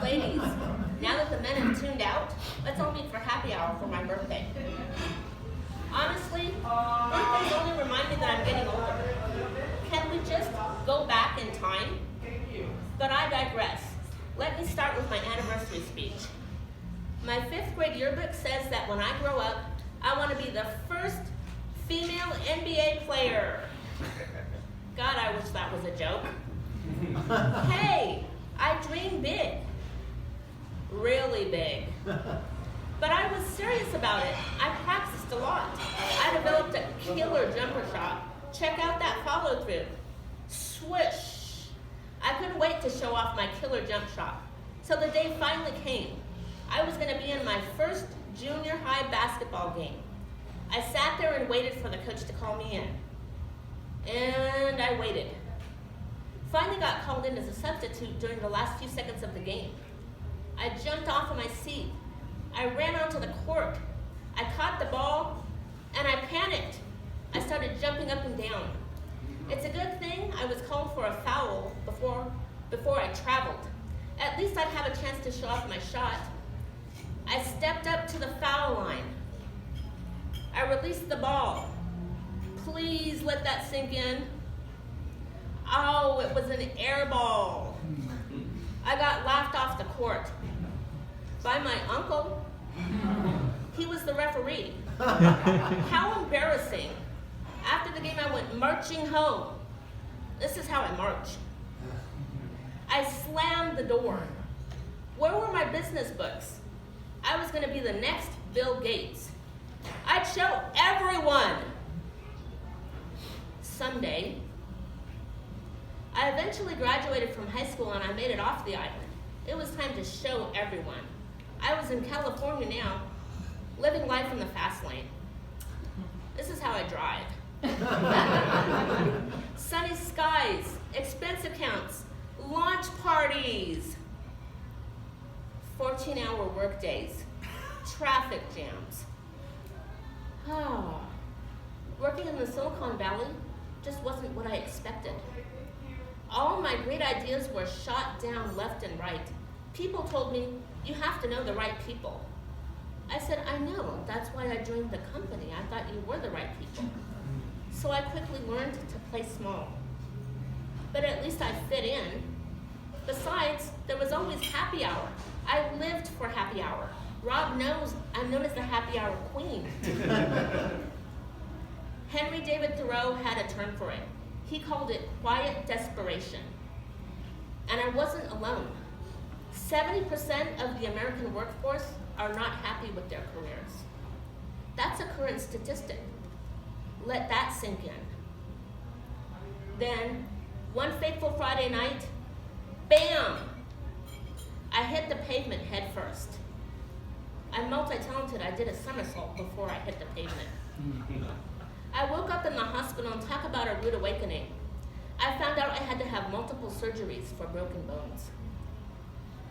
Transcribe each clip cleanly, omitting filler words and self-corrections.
Ladies, now that the men have tuned out, let's all meet for happy hour for my birthday. Honestly, birthdays only remind me that I'm getting older. Can we just go back in time? But I digress. Let me start with my anniversary speech. My 5th grade yearbook says that when I grow up, I want to be the first female NBA player. God, I wish that was a joke. Hey, I dream big. Really big. But I was serious about it. I practiced a lot. I developed a killer jumper shot. Check out that follow through. Swish. I couldn't wait to show off my killer jump shot. So the day finally came. I was going to be in my first junior high basketball game. I sat there and waited for the coach to call me in. And I waited. Finally got called in as a substitute during the last few seconds of the game. I jumped off of my seat. I ran onto the court. I caught the ball, and I panicked. I started jumping up and down. It's a good thing I was called for a foul before I traveled. At least I'd have a chance to show off my shot. I stepped up to the foul line. I released the ball. Please let that sink in. Oh, it was an air ball. I got laughed off the court by my uncle. He was the referee. How embarrassing. After the game, I went marching home. This is how I march. I slammed the door. Where were my business books? I was going to be the next Bill Gates. I'd show everyone. Someday. I eventually graduated from high school and I made it off the island. It was time to show everyone. I was in California now, living life in the fast lane. This is how I drive. Sunny skies, expense accounts, launch parties, 14-hour work days, traffic jams. Working in the Silicon Valley just wasn't what I expected. All my great ideas were shot down left and right. People told me, you have to know the right people. I said, I know, that's why I joined the company. I thought you were the right people. So I quickly learned to play small. But at least I fit in. Besides, there was always happy hour. I lived for happy hour. Rob knows I'm known as the happy hour queen. Henry David Thoreau had a term for it. He called it quiet desperation. And I wasn't alone. 70% of the American workforce are not happy with their careers. That's a current statistic. Let that sink in. Then, one fateful Friday night, bam! I hit the pavement head first. I'm multi-talented. I did a somersault before I hit the pavement. I woke up in the hospital and talk about a rude awakening. I found out I had to have multiple surgeries for broken bones.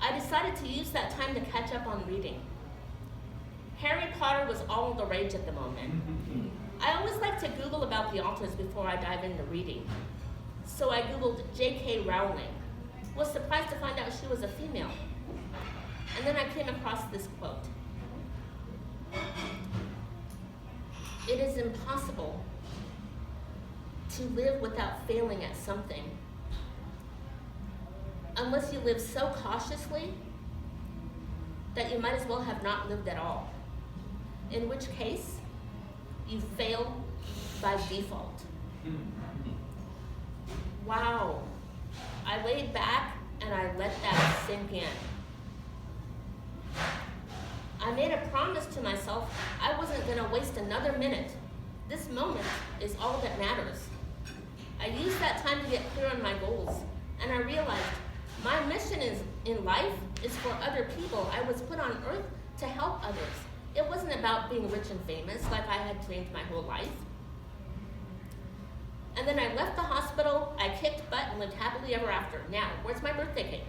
I decided to use that time to catch up on reading. Harry Potter was all the rage at the moment. I always like to Google about the authors before I dive into reading. So I Googled J.K. Rowling. Was surprised to find out she was a female. And then I came across this quote. It is impossible to live without failing at something unless you live so cautiously that you might as well have not lived at all. In which case, you fail by default. Wow. I laid back and I let that sink in. I made a promise to myself I wasn't going to waste another minute. This moment is all that matters. I used that time to get clear on my goals, and I realized my mission in life is for other people. I was put on earth to help others. It wasn't about being rich and famous like I had dreamed my whole life. And then I left the hospital, I kicked butt and lived happily ever after. Now, where's my birthday cake?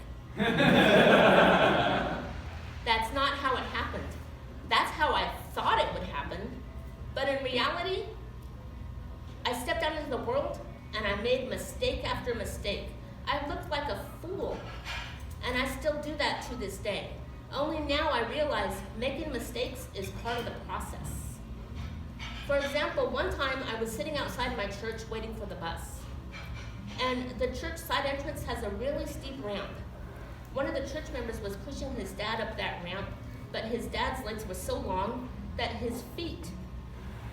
That's not how it happened. That's how I thought it would happen. But in reality, I stepped out into the world and I made mistake after mistake. I looked like a fool. And I still do that to this day. Only now I realize making mistakes is part of the process. For example, one time I was sitting outside my church waiting for the bus. And the church side entrance has a really steep ramp. One of the church members was pushing his dad up that ramp, but his dad's legs were so long that his feet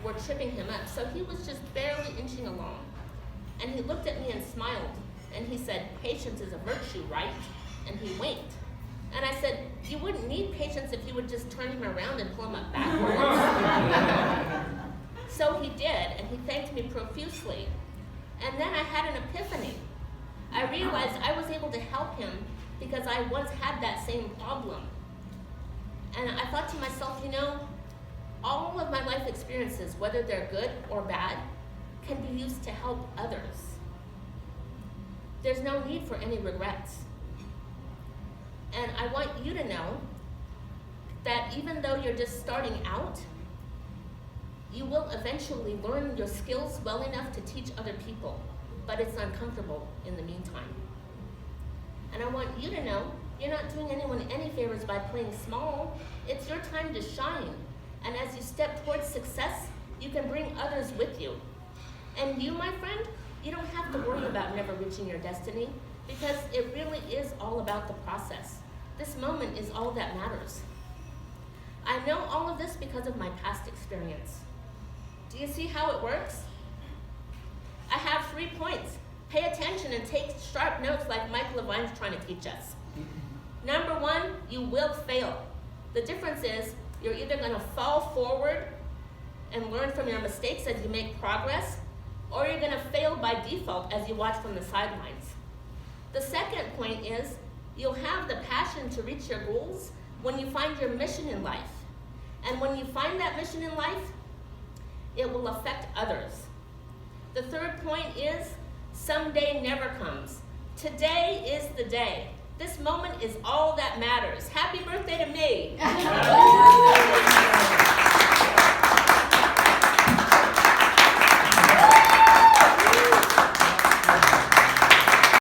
were tripping him up. So he was just barely inching along. And he looked at me and smiled. And he said, "Patience is a virtue, right?" And he winked. And I said, "You wouldn't need patience if you would just turn him around and pull him up backwards." So he did, and he thanked me profusely. And then I had an epiphany. I realized I was able to help him because I once had that same problem. And I thought to myself, all of my life experiences, whether they're good or bad, can be used to help others. There's no need for any regrets. And I want you to know that even though you're just starting out, you will eventually learn your skills well enough to teach other people, but it's uncomfortable in the meantime. And I want you to know you're not doing anyone any favors by playing small. It's your time to shine. And as you step towards success, you can bring others with you. And you, my friend, you don't have to worry about never reaching your destiny, because it really is all about the process. This moment is all that matters. I know all of this because of my past experience. Do you see how it works? I have 3 points. Pay attention and take sharp notes like Mike Levine's trying to teach us. Number 1, you will fail. The difference is you're either going to fall forward and learn from your mistakes as you make progress, or you're going to fail by default as you watch from the sidelines. The second point is you'll have the passion to reach your goals when you find your mission in life. And when you find that mission in life, it will affect others. The third point is someday never comes. Today is the day. This moment is all that matters. Happy birthday to me.